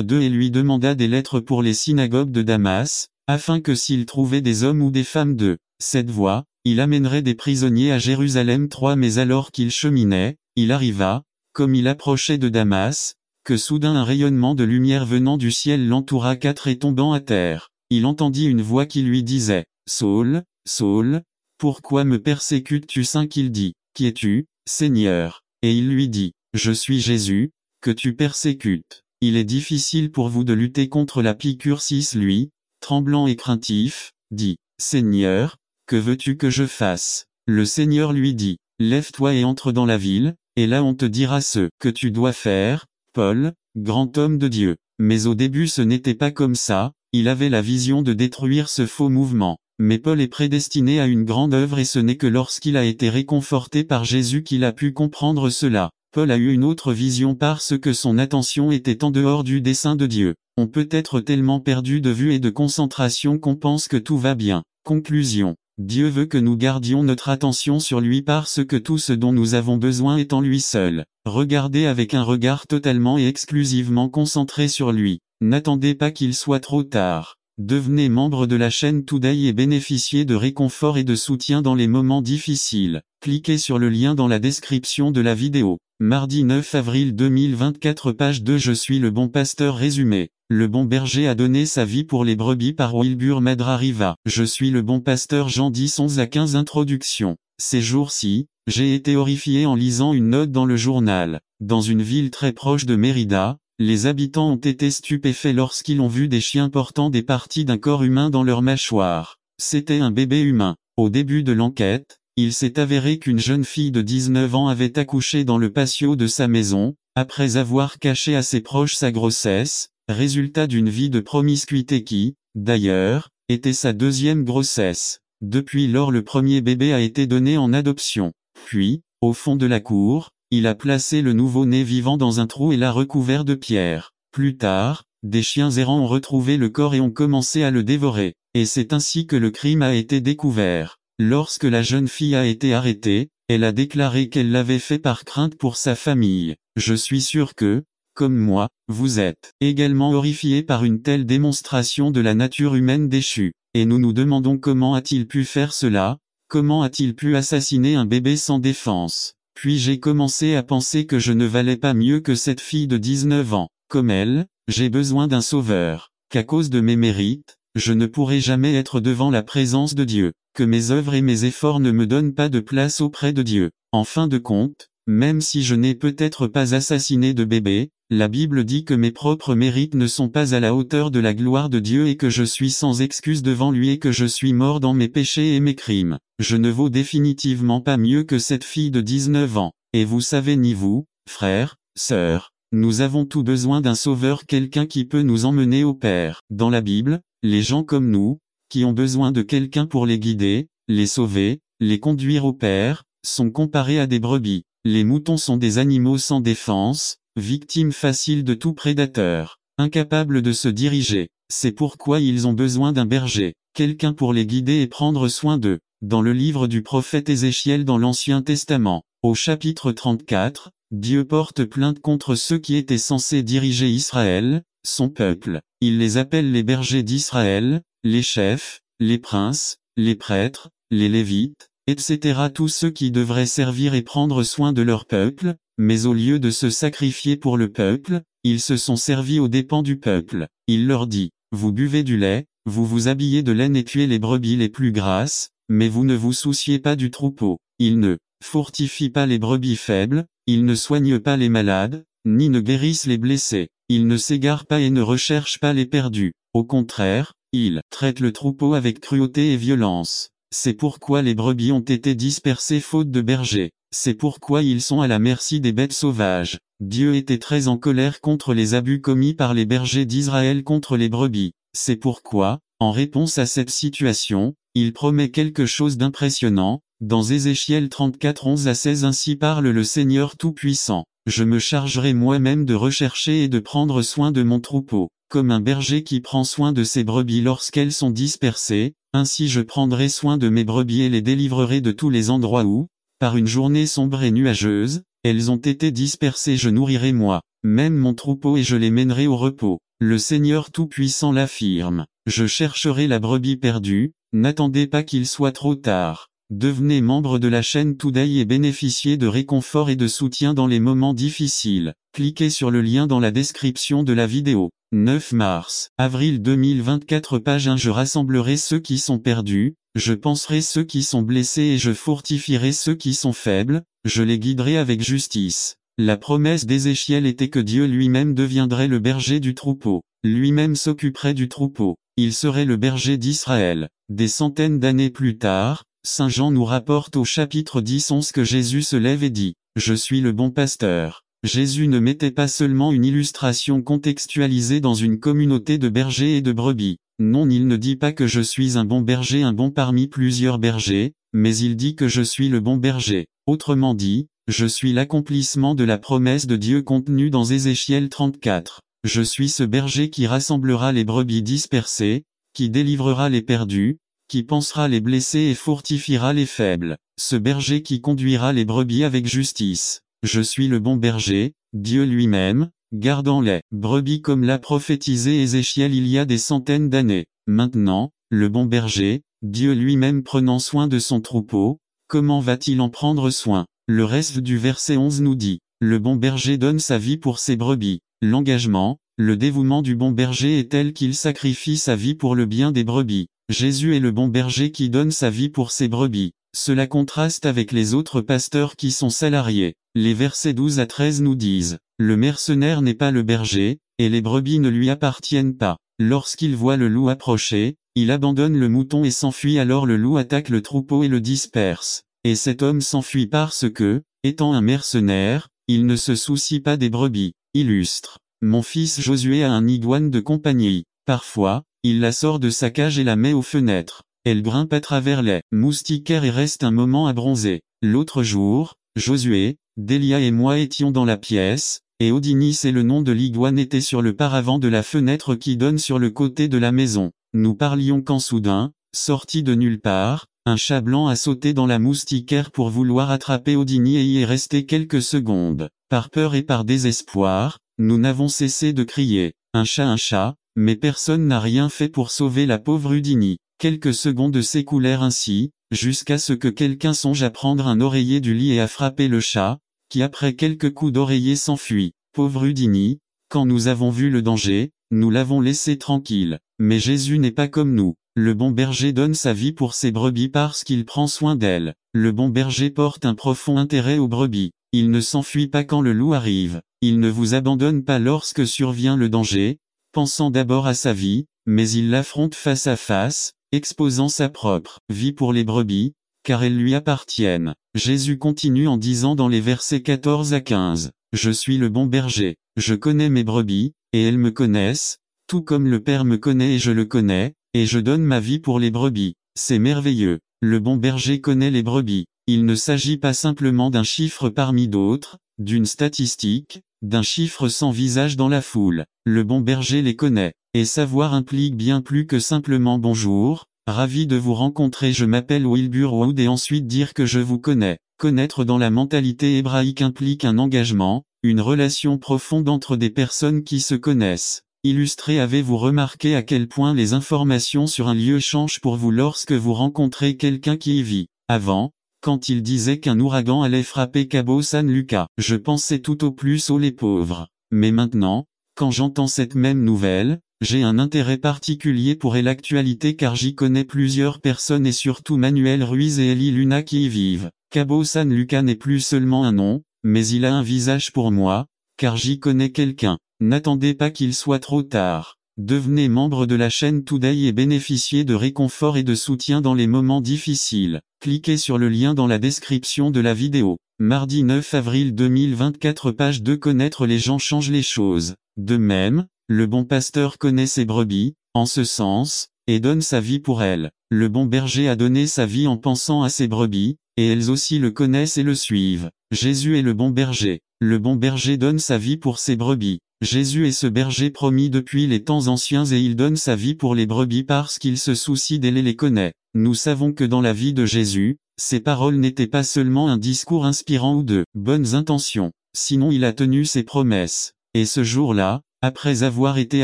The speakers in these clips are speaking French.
2 et lui demanda des lettres pour les synagogues de Damas, afin que s'il trouvait des hommes ou des femmes de cette voie, il amènerait des prisonniers à Jérusalem. 3 Mais alors qu'il cheminait, il arriva, comme il approchait de Damas, que soudain un rayonnement de lumière venant du ciel l'entoura. 4 Et tombant à terre, il entendit une voix qui lui disait, Saul, Saul, pourquoi me persécutes-tu? 5 Il dit, Qui es-tu, Seigneur? Et il lui dit, Je suis Jésus, que tu persécutes. Il est difficile pour vous de lutter contre la piqûre. 6 Lui, tremblant et craintif, dit, Seigneur, que veux-tu que je fasse? Le Seigneur lui dit, Lève-toi et entre dans la ville, et là on te dira ce que tu dois faire. Paul, grand homme de Dieu. Mais au début ce n'était pas comme ça, il avait la vision de détruire ce faux mouvement. Mais Paul est prédestiné à une grande œuvre et ce n'est que lorsqu'il a été réconforté par Jésus qu'il a pu comprendre cela. Paul a eu une autre vision parce que son attention était en dehors du dessein de Dieu. On peut être tellement perdu de vue et de concentration qu'on pense que tout va bien. Conclusion. Dieu veut que nous gardions notre attention sur lui parce que tout ce dont nous avons besoin est en lui seul. Regardez avec un regard totalement et exclusivement concentré sur lui. N'attendez pas qu'il soit trop tard. Devenez membre de la chaîne Today et bénéficiez de réconfort et de soutien dans les moments difficiles. Cliquez sur le lien dans la description de la vidéo. Mardi 9 avril 2024 Page 2 Je suis le bon pasteur résumé. Le bon berger a donné sa vie pour les brebis par Wilbur Madrariva. Je suis le bon pasteur Jean 10 11 à 15 Introduction. Ces jours-ci, j'ai été horrifié en lisant une note dans le journal. Dans une ville très proche de Mérida, les habitants ont été stupéfaits lorsqu'ils ont vu des chiens portant des parties d'un corps humain dans leur mâchoire. C'était un bébé humain. Au début de l'enquête, il s'est avéré qu'une jeune fille de 19 ans avait accouché dans le patio de sa maison, après avoir caché à ses proches sa grossesse, résultat d'une vie de promiscuité qui, d'ailleurs, était sa deuxième grossesse. Depuis lors le premier bébé a été donné en adoption. Puis, au fond de la cour, il a placé le nouveau-né vivant dans un trou et l'a recouvert de pierres. Plus tard, des chiens errants ont retrouvé le corps et ont commencé à le dévorer. Et c'est ainsi que le crime a été découvert. Lorsque la jeune fille a été arrêtée, elle a déclaré qu'elle l'avait fait par crainte pour sa famille. Je suis sûr que, comme moi, vous êtes également horrifiés par une telle démonstration de la nature humaine déchue. Et nous nous demandons comment a-t-il pu faire cela? Comment a-t-il pu assassiner un bébé sans défense? Puis j'ai commencé à penser que je ne valais pas mieux que cette fille de 19 ans. Comme elle, j'ai besoin d'un sauveur. Qu'à cause de mes mérites, je ne pourrai jamais être devant la présence de Dieu. Que mes œuvres et mes efforts ne me donnent pas de place auprès de Dieu. En fin de compte, même si je n'ai peut-être pas assassiné de bébé, la Bible dit que mes propres mérites ne sont pas à la hauteur de la gloire de Dieu et que je suis sans excuse devant lui et que je suis mort dans mes péchés et mes crimes. Je ne vaux définitivement pas mieux que cette fille de 19 ans. Et vous savez ni vous, frères, sœurs, nous avons tout besoin d'un sauveur, quelqu'un qui peut nous emmener au Père. Dans la Bible, les gens comme nous, qui ont besoin de quelqu'un pour les guider, les sauver, les conduire au Père, sont comparés à des brebis. Les moutons sont des animaux sans défense, victimes faciles de tout prédateur, incapables de se diriger. C'est pourquoi ils ont besoin d'un berger, quelqu'un pour les guider et prendre soin d'eux. Dans le livre du prophète Ézéchiel dans l'Ancien Testament, au chapitre 34, Dieu porte plainte contre ceux qui étaient censés diriger Israël, son peuple. Il les appelle les bergers d'Israël, les chefs, les princes, les prêtres, les lévites, etc. Tous ceux qui devraient servir et prendre soin de leur peuple, mais au lieu de se sacrifier pour le peuple, ils se sont servis aux dépens du peuple. Il leur dit, vous buvez du lait, vous vous habillez de laine et tuez les brebis les plus grasses, mais vous ne vous souciez pas du troupeau. Ils ne fortifient pas les brebis faibles, ils ne soignent pas les malades, ni ne guérissent les blessés. Ils ne s'égarent pas et ne recherchent pas les perdus. Au contraire, ils traitent le troupeau avec cruauté et violence. C'est pourquoi les brebis ont été dispersées faute de bergers. C'est pourquoi ils sont à la merci des bêtes sauvages. Dieu était très en colère contre les abus commis par les bergers d'Israël contre les brebis. C'est pourquoi, en réponse à cette situation, il promet quelque chose d'impressionnant. Dans Ézéchiel 34 11 à 16 Ainsi parle le Seigneur Tout-Puissant. Je me chargerai moi-même de rechercher et de prendre soin de mon troupeau, comme un berger qui prend soin de ses brebis lorsqu'elles sont dispersées, ainsi je prendrai soin de mes brebis et les délivrerai de tous les endroits où, par une journée sombre et nuageuse, elles ont été dispersées. Je nourrirai moi, même mon troupeau et je les mènerai au repos. Le Seigneur Tout-Puissant l'affirme. Je chercherai la brebis perdue, n'attendez pas qu'il soit trop tard. Devenez membre de la chaîne Today et bénéficiez de réconfort et de soutien dans les moments difficiles. Cliquez sur le lien dans la description de la vidéo. 9 mars, avril 2024 page 1 Je rassemblerai ceux qui sont perdus, je panserai ceux qui sont blessés et je fortifierai ceux qui sont faibles, je les guiderai avec justice. La promesse d'Ézéchiel était que Dieu lui-même deviendrait le berger du troupeau. Lui-même s'occuperait du troupeau. Il serait le berger d'Israël. Des centaines d'années plus tard, Saint Jean nous rapporte au chapitre 10-11 que Jésus se lève et dit « Je suis le bon pasteur ». Jésus ne mettait pas seulement une illustration contextualisée dans une communauté de bergers et de brebis. Non, il ne dit pas que je suis un bon berger, un bon parmi plusieurs bergers, mais il dit que je suis le bon berger. Autrement dit, je suis l'accomplissement de la promesse de Dieu contenue dans Ézéchiel 34. Je suis ce berger qui rassemblera les brebis dispersées, qui délivrera les perdus, qui pansera les blessés et fortifiera les faibles. Ce berger qui conduira les brebis avec justice. Je suis le bon berger, Dieu lui-même, gardant les brebis comme l'a prophétisé Ézéchiel il y a des centaines d'années. Maintenant, le bon berger, Dieu lui-même prenant soin de son troupeau, comment va-t-il en prendre soin? Le reste du verset 11 nous dit, le bon berger donne sa vie pour ses brebis. L'engagement, le dévouement du bon berger est tel qu'il sacrifie sa vie pour le bien des brebis. Jésus est le bon berger qui donne sa vie pour ses brebis. Cela contraste avec les autres pasteurs qui sont salariés. Les versets 12 à 13 nous disent, le mercenaire n'est pas le berger, et les brebis ne lui appartiennent pas. Lorsqu'il voit le loup approcher, il abandonne le mouton et s'enfuit, alors le loup attaque le troupeau et le disperse. Et cet homme s'enfuit parce que, étant un mercenaire, il ne se soucie pas des brebis. Illustre. Mon fils Josué a un iguane de compagnie. Parfois, il la sort de sa cage et la met aux fenêtres. Elle grimpe à travers les moustiquaires et reste un moment à bronzer. L'autre jour, Josué, Delia et moi étions dans la pièce, et Odini, c'est le nom de l'iguane, était sur le paravent de la fenêtre qui donne sur le côté de la maison. Nous parlions quand soudain, sorti de nulle part, un chat blanc a sauté dans la moustiquaire pour vouloir attraper Odini et y est resté quelques secondes. Par peur et par désespoir, nous n'avons cessé de crier « un chat », mais personne n'a rien fait pour sauver la pauvre Odini. Quelques secondes s'écoulèrent ainsi, jusqu'à ce que quelqu'un songe à prendre un oreiller du lit et à frapper le chat, qui après quelques coups d'oreiller s'enfuit. Pauvre Udini, quand nous avons vu le danger, nous l'avons laissé tranquille. Mais Jésus n'est pas comme nous. Le bon berger donne sa vie pour ses brebis parce qu'il prend soin d'elles. Le bon berger porte un profond intérêt aux brebis. Il ne s'enfuit pas quand le loup arrive. Il ne vous abandonne pas lorsque survient le danger, pensant d'abord à sa vie, mais il l'affronte face à face, exposant sa propre vie pour les brebis, car elles lui appartiennent. Jésus continue en disant dans les versets 14 à 15, « Je suis le bon berger, je connais mes brebis, et elles me connaissent, tout comme le Père me connaît et je le connais, et je donne ma vie pour les brebis. » C'est merveilleux. Le bon berger connaît les brebis. Il ne s'agit pas simplement d'un chiffre parmi d'autres, d'une statistique, d'un chiffre sans visage dans la foule. Le bon berger les connaît. Et savoir implique bien plus que simplement bonjour, ravi de vous rencontrer, je m'appelle Wilbur Wood, et ensuite dire que je vous connais. Connaître dans la mentalité hébraïque implique un engagement, une relation profonde entre des personnes qui se connaissent. Illustré, avez-vous remarqué à quel point les informations sur un lieu changent pour vous lorsque vous rencontrez quelqu'un qui y vit? Avant, quand il disait qu'un ouragan allait frapper Cabo San Lucas, je pensais tout au plus aux les pauvres. Mais maintenant, quand j'entends cette même nouvelle, j'ai un intérêt particulier pour l'actualité car j'y connais plusieurs personnes et surtout Manuel Ruiz et Eli Luna qui y vivent. Cabo San Lucas n'est plus seulement un nom, mais il a un visage pour moi, car j'y connais quelqu'un. N'attendez pas qu'il soit trop tard. Devenez membre de la chaîne Today et bénéficiez de réconfort et de soutien dans les moments difficiles. Cliquez sur le lien dans la description de la vidéo. Mardi 9 avril 2024 page 2 Connaître les gens change les choses. De même, le bon pasteur connaît ses brebis, en ce sens, et donne sa vie pour elles. Le bon berger a donné sa vie en pensant à ses brebis, et elles aussi le connaissent et le suivent. Jésus est le bon berger. Le bon berger donne sa vie pour ses brebis. Jésus est ce berger promis depuis les temps anciens et il donne sa vie pour les brebis parce qu'il se soucie d'elles et les connaît. Nous savons que dans la vie de Jésus, ses paroles n'étaient pas seulement un discours inspirant ou de bonnes intentions, sinon il a tenu ses promesses. Et ce jour-là, Après avoir été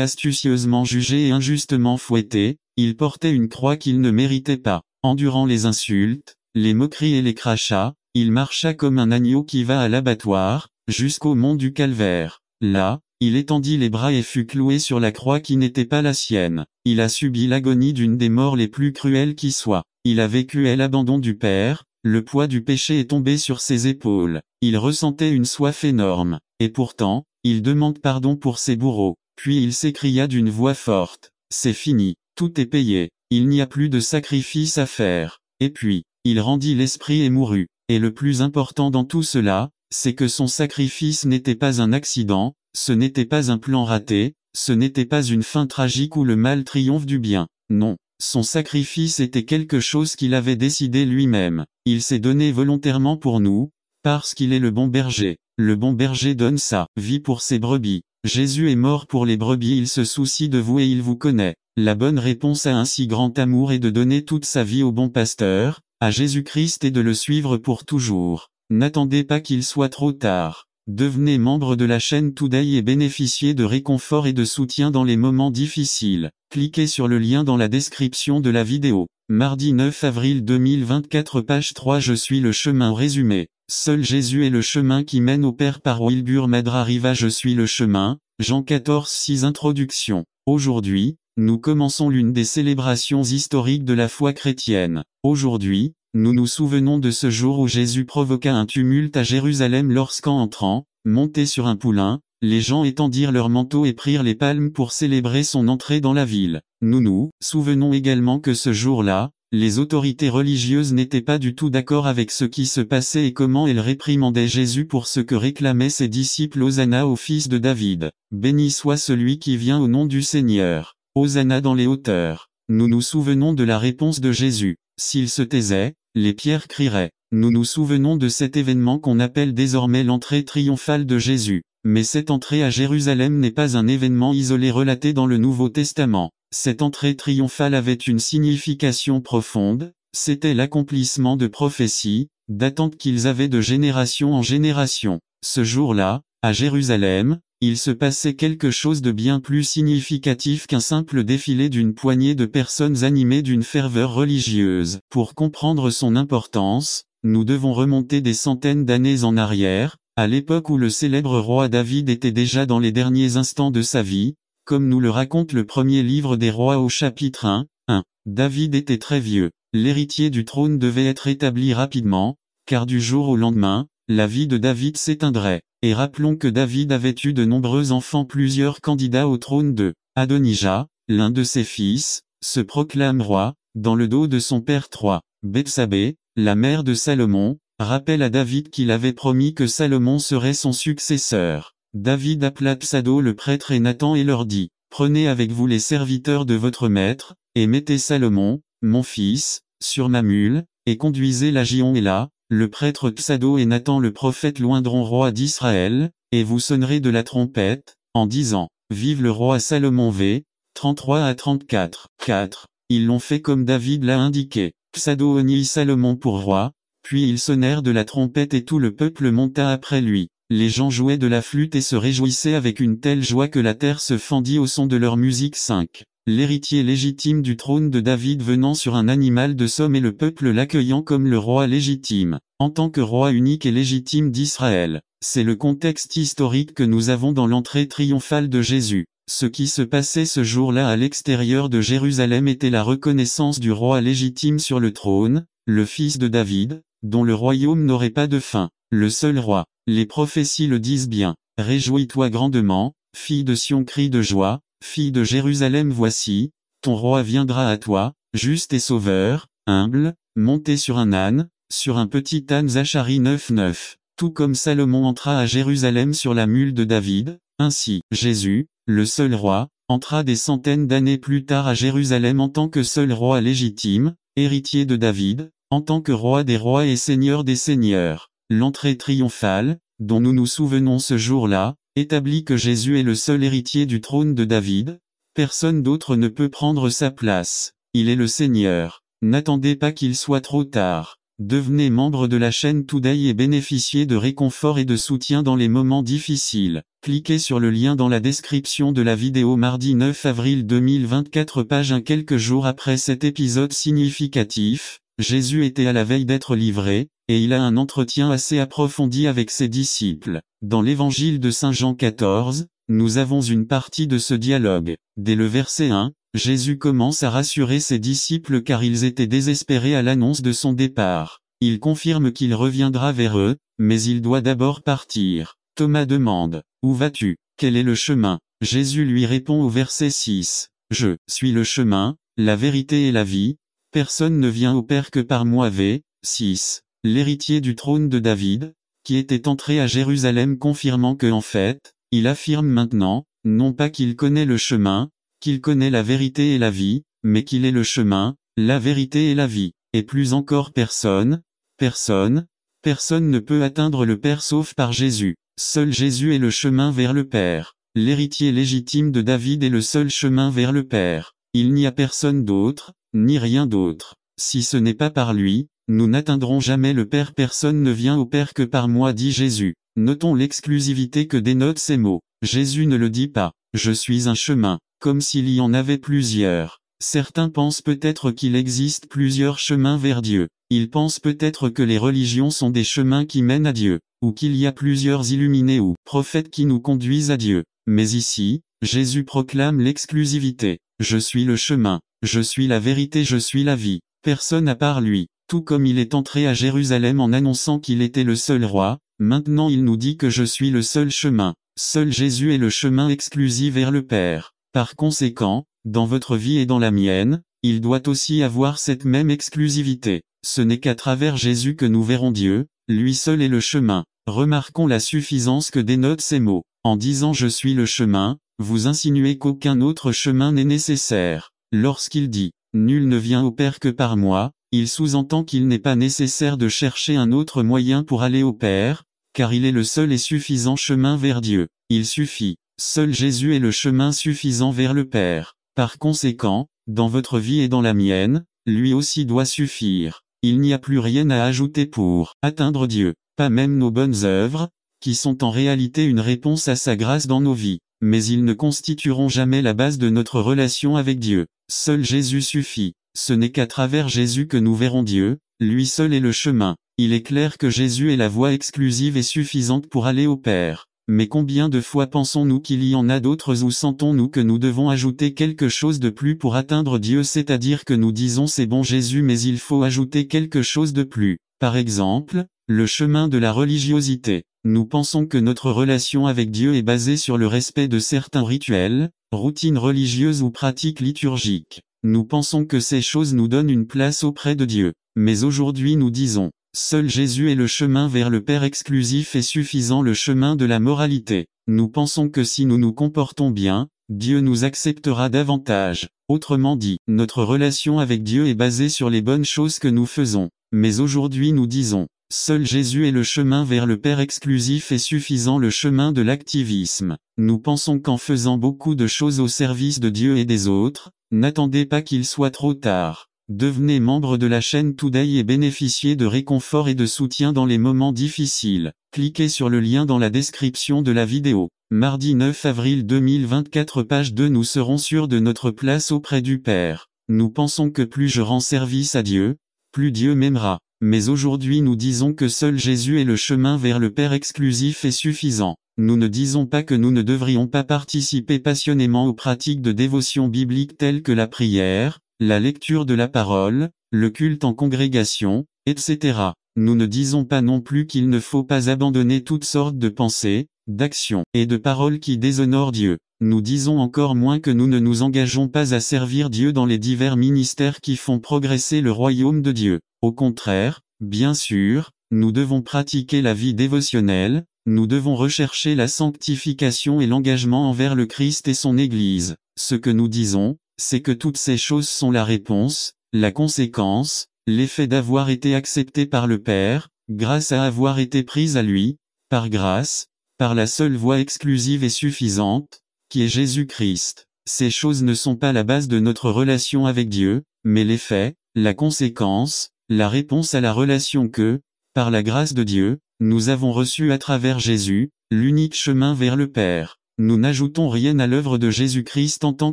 astucieusement jugé et injustement fouetté, il portait une croix qu'il ne méritait pas. Endurant les insultes, les moqueries et les crachats, il marcha comme un agneau qui va à l'abattoir, jusqu'au mont du Calvaire. Là, il étendit les bras et fut cloué sur la croix qui n'était pas la sienne. Il a subi l'agonie d'une des morts les plus cruelles qui soient. Il a vécu l'abandon du Père, le poids du péché est tombé sur ses épaules. Il ressentait une soif énorme. Et pourtant, il demande pardon pour ses bourreaux. Puis il s'écria d'une voix forte. C'est fini, tout est payé. Il n'y a plus de sacrifice à faire. Et puis, il rendit l'esprit et mourut. Et le plus important dans tout cela, c'est que son sacrifice n'était pas un accident, ce n'était pas un plan raté, ce n'était pas une fin tragique où le mal triomphe du bien. Non, son sacrifice était quelque chose qu'il avait décidé lui-même. Il s'est donné volontairement pour nous, parce qu'il est le bon berger. Le bon berger donne sa vie pour ses brebis. Jésus est mort pour les brebis, il se soucie de vous et il vous connaît. La bonne réponse à un si grand amour est de donner toute sa vie au bon pasteur, à Jésus-Christ et de le suivre pour toujours. N'attendez pas qu'il soit trop tard. Devenez membre de la chaîne Today et bénéficiez de réconfort et de soutien dans les moments difficiles. Cliquez sur le lien dans la description de la vidéo. Mardi 9 avril 2024 page 3 Je suis le chemin résumé. Seul Jésus est le chemin qui mène au Père par Wilbur Madra Riva Je suis le chemin, Jean 14:6 Introduction. Aujourd'hui, nous commençons l'une des célébrations historiques de la foi chrétienne. Aujourd'hui, nous nous souvenons de ce jour où Jésus provoqua un tumulte à Jérusalem lorsqu'en entrant, monté sur un poulain, les gens étendirent leurs manteaux et prirent les palmes pour célébrer son entrée dans la ville. Nous nous souvenons également que ce jour-là, les autorités religieuses n'étaient pas du tout d'accord avec ce qui se passait et comment elles réprimandaient Jésus pour ce que réclamaient ses disciples. Hosanna au fils de David. Béni soit celui qui vient au nom du Seigneur. Hosanna dans les hauteurs. Nous nous souvenons de la réponse de Jésus. S'il se taisait, les pierres crieraient. Nous nous souvenons de cet événement qu'on appelle désormais l'entrée triomphale de Jésus. Mais cette entrée à Jérusalem n'est pas un événement isolé relaté dans le Nouveau Testament. Cette entrée triomphale avait une signification profonde, c'était l'accomplissement de prophéties, d'attentes qu'ils avaient de génération en génération. Ce jour-là, à Jérusalem, il se passait quelque chose de bien plus significatif qu'un simple défilé d'une poignée de personnes animées d'une ferveur religieuse. Pour comprendre son importance, nous devons remonter des centaines d'années en arrière, à l'époque où le célèbre roi David était déjà dans les derniers instants de sa vie, comme nous le raconte le premier livre des rois au chapitre 1. David était très vieux. L'héritier du trône devait être établi rapidement, car du jour au lendemain, la vie de David s'éteindrait. Et rappelons que David avait eu de nombreux enfants. Plusieurs candidats au trône de Adonijah, l'un de ses fils, se proclame roi, dans le dos de son père. 3. Bethsabée, la mère de Salomon, rappelle à David qu'il avait promis que Salomon serait son successeur. David appela Psado le prêtre et Nathan et leur dit, « Prenez avec vous les serviteurs de votre maître, et mettez Salomon, mon fils, sur ma mule, et conduisez-la Gion et là, le prêtre Psado et Nathan le prophète loindront roi d'Israël, et vous sonnerez de la trompette, en disant, Vive le roi Salomon v. 33 à 34. 4. Ils l'ont fait comme David l'a indiqué. Psado oignit Salomon pour roi, puis ils sonnèrent de la trompette et tout le peuple monta après lui. Les gens jouaient de la flûte et se réjouissaient avec une telle joie que la terre se fendit au son de leur musique. 5. L'héritier légitime du trône de David venant sur un animal de somme et le peuple l'accueillant comme le roi légitime, en tant que roi unique et légitime d'Israël. C'est le contexte historique que nous avons dans l'entrée triomphale de Jésus. Ce qui se passait ce jour-là à l'extérieur de Jérusalem était la reconnaissance du roi légitime sur le trône, le fils de David, dont le royaume n'aurait pas de fin, le seul roi. Les prophéties le disent bien. Réjouis-toi grandement, fille de Sion, crie de joie, fille de Jérusalem, voici, ton roi viendra à toi, juste et sauveur, humble, monté sur un âne, sur un petit âne. Zacharie 9:9. Tout comme Salomon entra à Jérusalem sur la mule de David, ainsi, Jésus, le seul roi, entra des centaines d'années plus tard à Jérusalem en tant que seul roi légitime, héritier de David, en tant que roi des rois et seigneur des seigneurs. L'entrée triomphale, dont nous nous souvenons ce jour-là, établit que Jésus est le seul héritier du trône de David, personne d'autre ne peut prendre sa place. Il est le Seigneur. N'attendez pas qu'il soit trop tard. Devenez membre de la chaîne Today et bénéficiez de réconfort et de soutien dans les moments difficiles. Cliquez sur le lien dans la description de la vidéo mardi 9 avril 2024 page 1. Quelques jours après cet épisode significatif, Jésus était à la veille d'être livré, et il a un entretien assez approfondi avec ses disciples. Dans l'évangile de Saint Jean 14, nous avons une partie de ce dialogue. Dès le verset 1, Jésus commence à rassurer ses disciples car ils étaient désespérés à l'annonce de son départ. Il confirme qu'il reviendra vers eux, mais il doit d'abord partir. Thomas demande, « Où vas-tu? Quel est le chemin ?» Jésus lui répond au verset 6, « Je suis le chemin, la vérité et la vie, personne ne vient au Père que par moi. » v. 6. L'héritier du trône de David, qui était entré à Jérusalem confirmant que en fait, il affirme maintenant, non pas qu'il connaît le chemin, qu'il connaît la vérité et la vie, mais qu'il est le chemin, la vérité et la vie, et plus encore personne ne peut atteindre le Père sauf par Jésus. Seul Jésus est le chemin vers le Père. L'héritier légitime de David est le seul chemin vers le Père. Il n'y a personne d'autre, ni rien d'autre. Si ce n'est pas par lui, nous n'atteindrons jamais le Père. Personne ne vient au Père que par moi, dit Jésus. Notons l'exclusivité que dénotent ces mots. Jésus ne le dit pas, je suis un chemin, comme s'il y en avait plusieurs. Certains pensent peut-être qu'il existe plusieurs chemins vers Dieu. Ils pensent peut-être que les religions sont des chemins qui mènent à Dieu, ou qu'il y a plusieurs illuminés ou prophètes qui nous conduisent à Dieu. Mais ici, Jésus proclame l'exclusivité. Je suis le chemin, je suis la vérité, je suis la vie. Personne à part lui. Tout comme il est entré à Jérusalem en annonçant qu'il était le seul roi, maintenant il nous dit que je suis le seul chemin. Seul Jésus est le chemin exclusif vers le Père. Par conséquent, dans votre vie et dans la mienne, il doit aussi avoir cette même exclusivité. Ce n'est qu'à travers Jésus que nous verrons Dieu, lui seul est le chemin. Remarquons la suffisance que dénotent ces mots. En disant je suis le chemin, vous insinuez qu'aucun autre chemin n'est nécessaire. Lorsqu'il dit, nul ne vient au Père que par moi, il sous-entend qu'il n'est pas nécessaire de chercher un autre moyen pour aller au Père, car il est le seul et suffisant chemin vers Dieu. Il suffit. Seul Jésus est le chemin suffisant vers le Père. Par conséquent, dans votre vie et dans la mienne, lui aussi doit suffire. Il n'y a plus rien à ajouter pour atteindre Dieu, pas même nos bonnes œuvres, qui sont en réalité une réponse à sa grâce dans nos vies. Mais ils ne constitueront jamais la base de notre relation avec Dieu. Seul Jésus suffit. Ce n'est qu'à travers Jésus que nous verrons Dieu, lui seul est le chemin. Il est clair que Jésus est la voie exclusive et suffisante pour aller au Père. Mais combien de fois pensons-nous qu'il y en a d'autres ou sentons-nous que nous devons ajouter quelque chose de plus pour atteindre Dieu, c'est-à-dire que nous disons c'est bon Jésus mais il faut ajouter quelque chose de plus. Par exemple, le chemin de la religiosité. Nous pensons que notre relation avec Dieu est basée sur le respect de certains rituels, routines religieuses ou pratiques liturgiques. Nous pensons que ces choses nous donnent une place auprès de Dieu. Mais aujourd'hui nous disons, seul Jésus est le chemin vers le Père exclusif et suffisant, le chemin de la moralité. Nous pensons que si nous nous comportons bien, Dieu nous acceptera davantage. Autrement dit, notre relation avec Dieu est basée sur les bonnes choses que nous faisons. Mais aujourd'hui nous disons, seul Jésus est le chemin vers le Père exclusif et suffisant, le chemin de l'activisme. Nous pensons qu'en faisant beaucoup de choses au service de Dieu et des autres, n'attendez pas qu'il soit trop tard. Devenez membre de la chaîne Today et bénéficiez de réconfort et de soutien dans les moments difficiles. Cliquez sur le lien dans la description de la vidéo. Mardi 9 avril 2024 page 2. Nous serons sûrs de notre place auprès du Père. Nous pensons que plus je rends service à Dieu, plus Dieu m'aimera. Mais aujourd'hui nous disons que seul Jésus est le chemin vers le Père exclusif et suffisant. Nous ne disons pas que nous ne devrions pas participer passionnément aux pratiques de dévotion biblique telles que la prière, la lecture de la parole, le culte en congrégation, etc. Nous ne disons pas non plus qu'il ne faut pas abandonner toutes sortes de pensées, d'actions et de paroles qui déshonorent Dieu. Nous disons encore moins que nous ne nous engageons pas à servir Dieu dans les divers ministères qui font progresser le royaume de Dieu. Au contraire, bien sûr, nous devons pratiquer la vie dévotionnelle, nous devons rechercher la sanctification et l'engagement envers le Christ et son Église. Ce que nous disons, c'est que toutes ces choses sont la réponse, la conséquence, l'effet d'avoir été accepté par le Père, grâce à avoir été prise à lui, par grâce, par la seule voie exclusive et suffisante, qui est Jésus-Christ. Ces choses ne sont pas la base de notre relation avec Dieu, mais l'effet, la conséquence, La réponse à la relation que, par la grâce de Dieu, nous avons reçue à travers Jésus, l'unique chemin vers le Père. Nous n'ajoutons rien à l'œuvre de Jésus-Christ en tant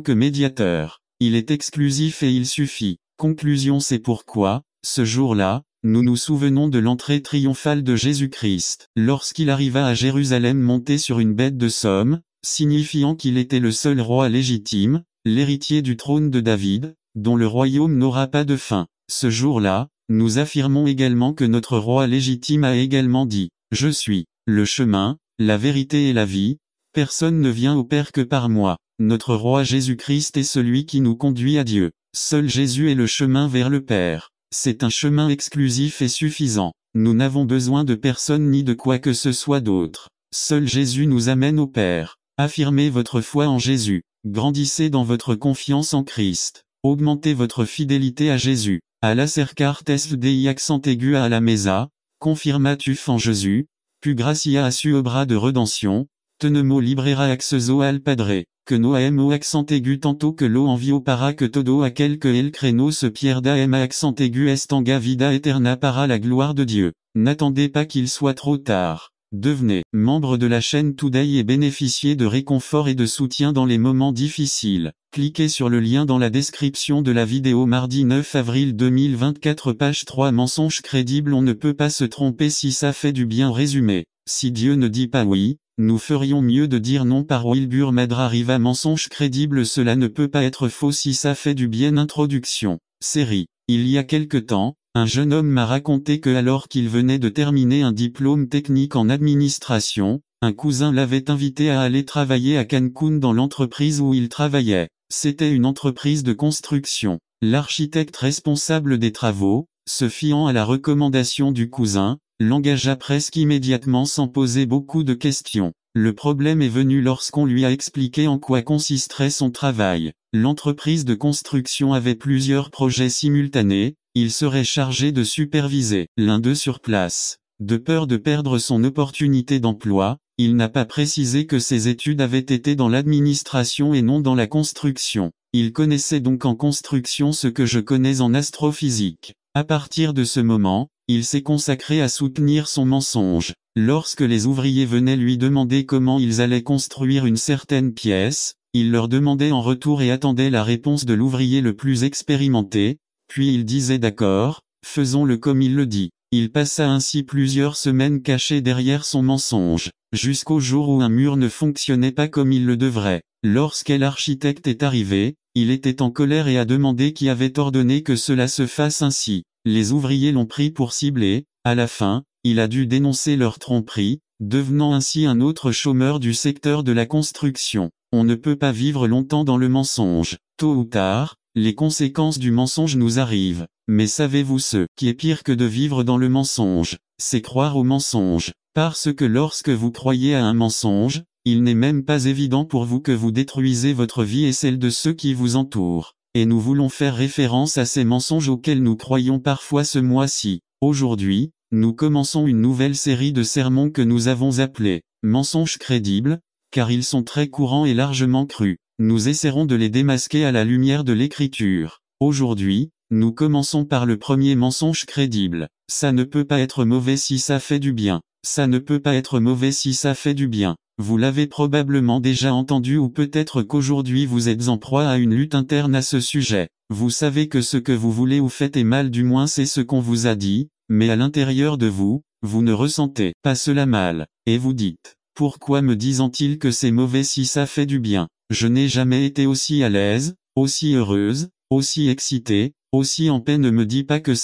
que médiateur. Il est exclusif et il suffit. Conclusion, c'est pourquoi, ce jour-là, nous nous souvenons de l'entrée triomphale de Jésus-Christ. Lorsqu'il arriva à Jérusalem monté sur une bête de somme, signifiant qu'il était le seul roi légitime, l'héritier du trône de David, dont le royaume n'aura pas de fin. Ce jour-là, nous affirmons également que notre roi légitime a également dit « Je suis le chemin, la vérité et la vie, personne ne vient au Père que par moi ». Notre roi Jésus-Christ est celui qui nous conduit à Dieu. Seul Jésus est le chemin vers le Père. C'est un chemin exclusif et suffisant. Nous n'avons besoin de personne ni de quoi que ce soit d'autre. Seul Jésus nous amène au Père. Affirmez votre foi en Jésus. Grandissez dans votre confiance en Christ. Augmentez votre fidélité à Jésus. À la cercarte dei accent aigu à la mesa, confirma-tu en Jésus, pu gracia assu obra de rédemption, tenemo librera axezo al padre, que no aemo accent aigu tantôt que lo envio para que todo aquel que el créneau se pierda ema accent aigu estanga vida eterna para la gloire de Dieu. N'attendez pas qu'il soit trop tard. Devenez membre de la chaîne Today et bénéficiez de réconfort et de soutien dans les moments difficiles. Cliquez sur le lien dans la description de la vidéo mardi 9 avril 2024 page 3 mensonge crédible. On ne peut pas se tromper si ça fait du bien. Résumé. Si Dieu ne dit pas oui, nous ferions mieux de dire non. Par Wilbur Madra Riva. Mensonge crédible. Cela ne peut pas être faux si ça fait du bien. Introduction. Série. Il y a quelque temps, un jeune homme m'a raconté que alors qu'il venait de terminer un diplôme technique en administration, un cousin l'avait invité à aller travailler à Cancun dans l'entreprise où il travaillait. C'était une entreprise de construction. L'architecte responsable des travaux, se fiant à la recommandation du cousin, l'engagea presque immédiatement sans poser beaucoup de questions. Le problème est venu lorsqu'on lui a expliqué en quoi consisterait son travail. L'entreprise de construction avait plusieurs projets simultanés, il serait chargé de superviser l'un d'eux sur place. De peur de perdre son opportunité d'emploi, il n'a pas précisé que ses études avaient été dans l'administration et non dans la construction. Il connaissait donc en construction ce que je connais en astrophysique. À partir de ce moment, il s'est consacré à soutenir son mensonge. Lorsque les ouvriers venaient lui demander comment ils allaient construire une certaine pièce, il leur demandait en retour et attendait la réponse de l'ouvrier le plus expérimenté, puis il disait d'accord, faisons-le comme il le dit. Il passa ainsi plusieurs semaines caché derrière son mensonge, jusqu'au jour où un mur ne fonctionnait pas comme il le devrait. Lorsqu'un architecte est arrivé, il était en colère et a demandé qui avait ordonné que cela se fasse ainsi. Les ouvriers l'ont pris pour cibler, à la fin, il a dû dénoncer leur tromperie, devenant ainsi un autre chômeur du secteur de la construction. On ne peut pas vivre longtemps dans le mensonge. Tôt ou tard, les conséquences du mensonge nous arrivent. Mais savez-vous ce qui est pire que de vivre dans le mensonge? C'est croire au mensonge. Parce que lorsque vous croyez à un mensonge, il n'est même pas évident pour vous que vous détruisez votre vie et celle de ceux qui vous entourent. Et nous voulons faire référence à ces mensonges auxquels nous croyons parfois ce mois-ci. Aujourd'hui, nous commençons une nouvelle série de sermons que nous avons appelés « Mensonges crédibles », car ils sont très courants et largement crus. Nous essaierons de les démasquer à la lumière de l'Écriture. Aujourd'hui, nous commençons par le premier mensonge crédible. Ça ne peut pas être mauvais si ça fait du bien. Ça ne peut pas être mauvais si ça fait du bien. Vous l'avez probablement déjà entendu ou peut-être qu'aujourd'hui vous êtes en proie à une lutte interne à ce sujet. Vous savez que ce que vous voulez ou faites est mal, du moins c'est ce qu'on vous a dit, mais à l'intérieur de vous, vous ne ressentez pas cela mal, et vous dites, pourquoi me disent-ils que c'est mauvais si ça fait du bien? Je n'ai jamais été aussi à l'aise, aussi heureuse, aussi excitée, aussi en paix. Ne me dis pas que